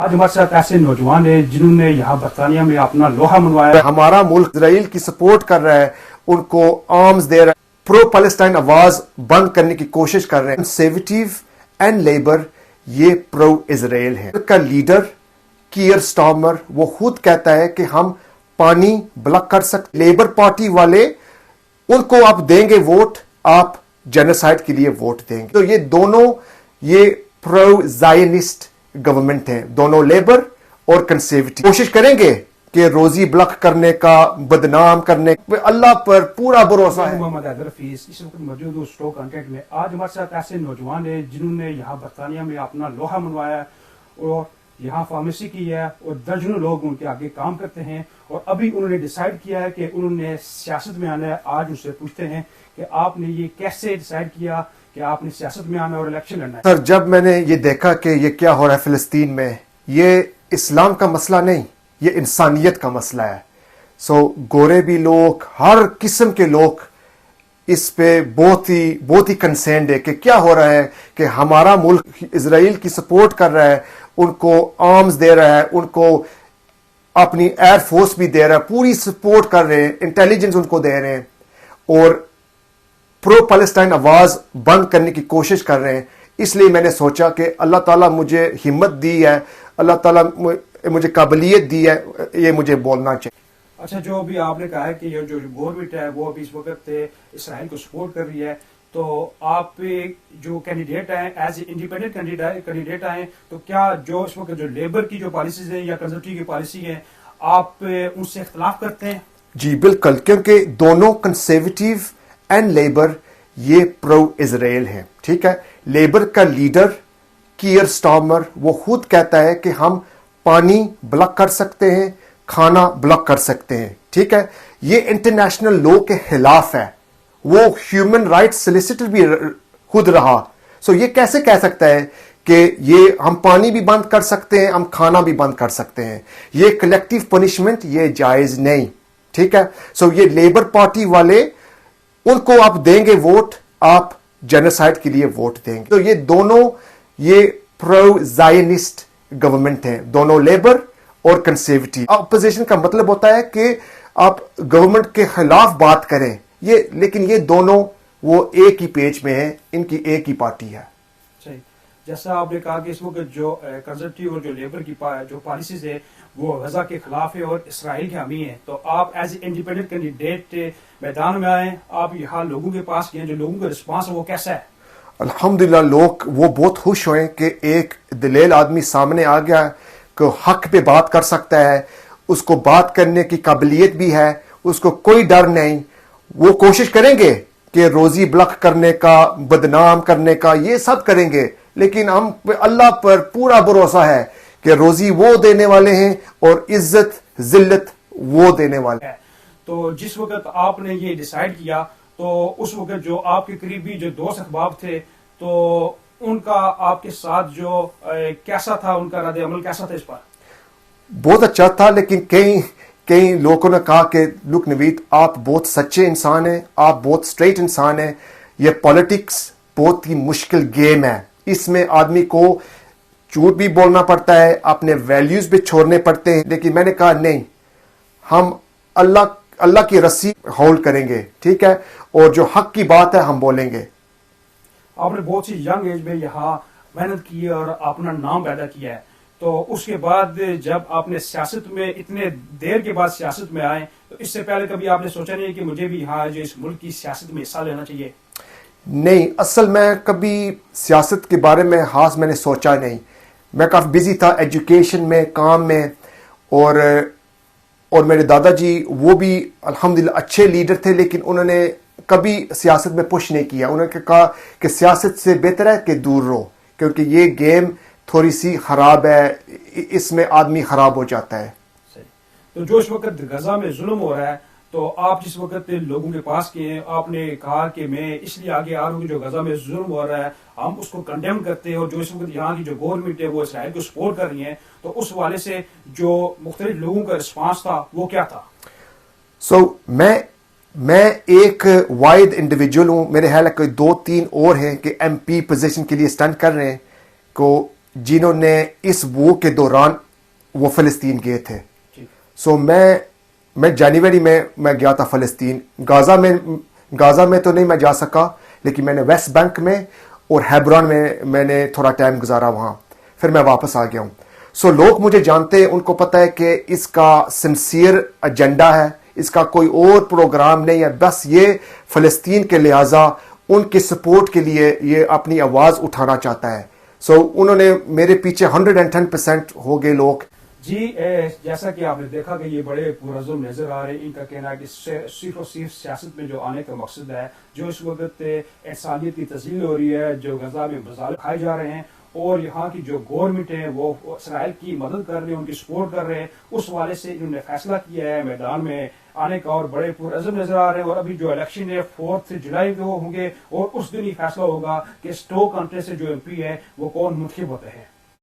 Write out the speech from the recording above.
آج ہمارے ساتھ ایسے نوجوان ہیں جنہوں نے یہاں برطانیہ میں اپنا لوہا منوایا. ہمارا ملک اسرائیل کی سپورٹ کر رہا ہے, ان کو آرمز دے رہا ہے, پرو پیلسٹائن آواز بند کرنے کی کوشش کر رہے ہیں. کنسرویٹیو اینڈ لیبر یہ پرو اسرائیل ہے. کا لیڈر کیئر سٹارمر وہ خود کہتا ہے کہ ہم پانی بلاک کر سکتے. لیبر پارٹی والے ان کو آپ دیں گے ووٹ, آپ جینوسائیڈ کے لیے ووٹ دیں گے. تو یہ دونوں یہ پرو زائنسٹ گورنمنٹ ہیں, دونوں لیبر اور کنسرویٹیو کوشش کریں گے کہ روزی بلاک کرنے کا, بدنام کرنے کا. اللہ پر پورا بھروسہ ہے. محمد حیدر حفیظ اس وقت موجود ہوں اسٹوک کنٹینٹ میں. آج ہمارے ساتھ ایسے نوجوان ہیں جنہوں نے یہاں برطانیہ میں اپنا لوہا منوایا اور یہاں فارمیسی کی ہے اور درجنوں لوگ ان کے آگے کام کرتے ہیں, اور ابھی انہوں نے ڈیسائیڈ کیا ہے کہ انہوں نے سیاست میں آنا ہے. آج ان سے پوچھتے ہیں کہ آپ نے یہ کیسے ڈیسائیڈ کیا کہ آپ نے سیاست میں آنا اور الیکشن لڑنا ہے. سر, جب میں نے یہ دیکھا کہ یہ کیا ہو رہا ہے فلسطین میں, یہ اسلام کا مسئلہ نہیں, یہ انسانیت کا مسئلہ ہے. گورے بھی لوگ, ہر قسم کے لوگ اس پہ بہت ہی کنسرنڈ ہے کہ کیا ہو رہا ہے کہ ہمارا ملک اسرائیل کی سپورٹ کر رہا ہے, ان کو آرمز دے رہا ہے, ان کو اپنی ایئر فورس بھی دے رہا ہے, پوری سپورٹ کر رہے ہیں, انٹیلیجنس ان کو دے رہے ہیں, اور پرو پیلسٹائن آواز بند کرنے کی کوشش کر رہے ہیں. اس لیے میں نے سوچا کہ اللہ تعالیٰ مجھے ہمت دی ہے, اللہ تعالیٰ مجھے قابلیت دی ہے, یہ مجھے بولنا چاہیے. اچھا, جو ابھی آپ نے کہا ہے کہ یہ جو گورنمنٹ ہے وہ ابھی اس وقت اسرائیل کو سپورٹ کر رہی ہے, تو آپ جو کینڈیڈیٹ ہیں ایز اے انڈیپینڈنٹ کینڈیڈیٹ آئے, تو کیا جو اس وقت جو لیبر کی جو پالیسیز ہیں یا کنزرویٹو کی پالیسی ہیں آپ ان سے اختلاف کرتے ہیں؟ جی بالکل, کیونکہ دونوں کنسرویٹیو اینڈ لیبر یہ پرو اسرائیل ہیں. ٹھیک ہے, لیبر کا لیڈر کیئر سٹارمر وہ خود کہتا ہے کہ ہم پانی بلاک کر سکتے ہیں, کھانا بلاک کر سکتے ہیں. ٹھیک ہے, یہ انٹرنیشنل لا کے خلاف ہے. وہ ہیومن رائٹ سلیسیٹر بھی خود رہا. یہ کیسے کہہ سکتا ہے کہ یہ ہم پانی بھی بند کر سکتے ہیں, ہم کھانا بھی بند کر سکتے ہیں. یہ کلیکٹیو پنشمنٹ یہ جائز نہیں. ٹھیک ہے, یہ لیبر پارٹی والے ان کو آپ دیں گے ووٹ, آپ جینوسائیڈ کے لیے ووٹ دیں گے. تو یہ دونوں یہ پرو زائنسٹ گورنمنٹ ہیں, دونوں لیبر اور کنسرویٹیو. اپوزیشن کا مطلب ہوتا ہے کہ آپ گورنمنٹ کے خلاف بات کریں, لیکن یہ دونوں وہ ایک ہی پیج میں ہیں, ان کی ایک ہی پارٹی ہے. صحیح, جیسا آپ نے کہا کہ اس وقت جو کنزرویٹو اور جو لیبر کی جو پالیسیز ہے وہ غزہ کے خلاف ہے اور اسرائیل کے حامی ہیں, تو آپ ایز اے انڈیپینڈنٹ کینڈیڈیٹ میدان میں آئیں, آپ یہاں لوگوں کے پاس گئے, جو لوگوں کا رسپانس ہے وہ کیسا ہے؟ الحمدللہ لوگ وہ بہت خوش ہوئے کہ ایک دلیل آدمی سامنے آ گیا کہ حق پہ بات کر سکتا ہے, اس کو بات کرنے کی قابلیت بھی ہے, اس کو کوئی ڈر نہیں. وہ کوشش کریں گے کہ روزی بلاک کرنے کا, بدنام کرنے کا, یہ سب کریں گے, لیکن ہم اللہ پر پورا بھروسہ ہے کہ روزی وہ دینے والے ہیں اور عزت ذلت وہ دینے والے ہیں. تو جس وقت آپ نے یہ ڈیسائیڈ کیا تو اس وقت جو آپ کے قریبی جو دوست احباب تھے, تو ان کا آپ کے ساتھ جو کیسا تھا, ان کا رد عمل کیسا تھا اس پر؟ بہت اچھا تھا, لیکن کئی لوگوں نے کہا کہ لک نوید آپ بہت سچے انسان ہیں, آپ بہت اسٹریٹ انسان ہیں, یہ پالیٹکس بہت ہی مشکل گیم ہے, اس میں آدمی کو جھوٹ بھی بولنا پڑتا ہے, اپنے ویلیوز بھی چھوڑنے پڑتے ہیں. لیکن میں نے کہا نہیں, ہم اللہ کی رسی ہولڈ کریں گے. ٹھیک ہے, اور جو حق کی بات ہے ہم بولیں گے. آپ نے بہت سی ینگ ایج میں یہاں محنت کی اور اپنا نام پیدا کیا ہے, تو اس کے بعد جب آپ نے سیاست میں اتنے دیر کے بعد سیاست میں آئے, تو اس سے پہلے کبھی آپ نے سوچا نہیں کہ مجھے بھی یہاں جو اس ملک کی سیاست میں حصہ لینا چاہیے؟ نہیں, اصل میں کبھی سیاست کے بارے میں خاص میں نے سوچا نہیں. میں کافی بزی تھا ایجوکیشن میں, کام میں, اور میرے دادا جی وہ بھی الحمدللہ اچھے لیڈر تھے, لیکن انہوں نے کبھی سیاست میں پش نہیں کیا. انہوں نے کہا کہ سیاست سے بہتر ہے کہ دور رہو, کیونکہ یہ گیم تھوڑی سی خراب ہے, اس میں آدمی خراب ہو جاتا ہے. تو جو اس وقت غزہ میں ظلم ہو رہا ہے, تو آپ جس وقت لوگوں کے پاس گئے, آپ نے کہا کہ میں اس لیے آگے آ رہا ہوں کہ جو غزہ میں ظلم ہو رہا ہے ہم اس کو کنڈیم کرتے ہیں, اور جو اس وقت یہاں کی جو گورنمنٹ ہے وہ اسرائیل کو سپورٹ کر رہی ہیں, تو اس والے سے جو مختلف لوگوں کا رسپانس تھا وہ کیا تھا؟ میں ایک واحد انڈیویجول ہوں, میرے خیال ہے کوئی 2-3 اور ہیں کہ ایم پی پوزیشن کے لیے اسٹینڈ کر رہے ہیں, کو جنہوں نے اس وو کے دوران وہ فلسطین گئے تھے. ٹھیک. سو میں جنوری میں گیا تھا فلسطین. غازہ میں تو نہیں میں جا سکا, لیکن میں نے ویسٹ بینک میں اور ہیبرون میں نے تھوڑا ٹائم گزارا وہاں, پھر میں واپس آ گیا ہوں. سو لوگ مجھے جانتے ہیں, ان کو پتہ ہے کہ اس کا سنسیئر ایجنڈا ہے, اس کا کوئی اور پروگرام نہیں ہے, بس یہ فلسطین کے لہٰذا ان کی سپورٹ کے لیے یہ اپنی آواز اٹھانا چاہتا ہے. سو انہوں نے میرے پیچھے 110% ہو گئے لوگ. جی جیسا کہ آپ نے دیکھا کہ یہ بڑے پرعزم نظر آ رہے ہیں. ان کا کہنا ہے کہ صرف اور صرف سیاست میں جو آنے کا مقصد ہے, جو اس وقت انسانیت کی تذلیل ہو رہی ہے, جو غزہ میں مظالم کھائے جا رہے ہیں, اور یہاں کی جو گورنمنٹ ہے وہ اسرائیل کی مدد کر رہے ہیں, ان کی سپورٹ کر رہے ہیں, اس والے سے انہوں نے فیصلہ کیا ہے میدان میں آنے کا, اور بڑے پرعزم نظر آ رہے ہیں. اور ابھی جو الیکشن ہے 4 جولائی کو ہوں گے, اور اس دن ہی فیصلہ ہوگا کہ اسٹوک کنٹری سے جو MP ہے وہ کون منتخب ہوتے ہیں.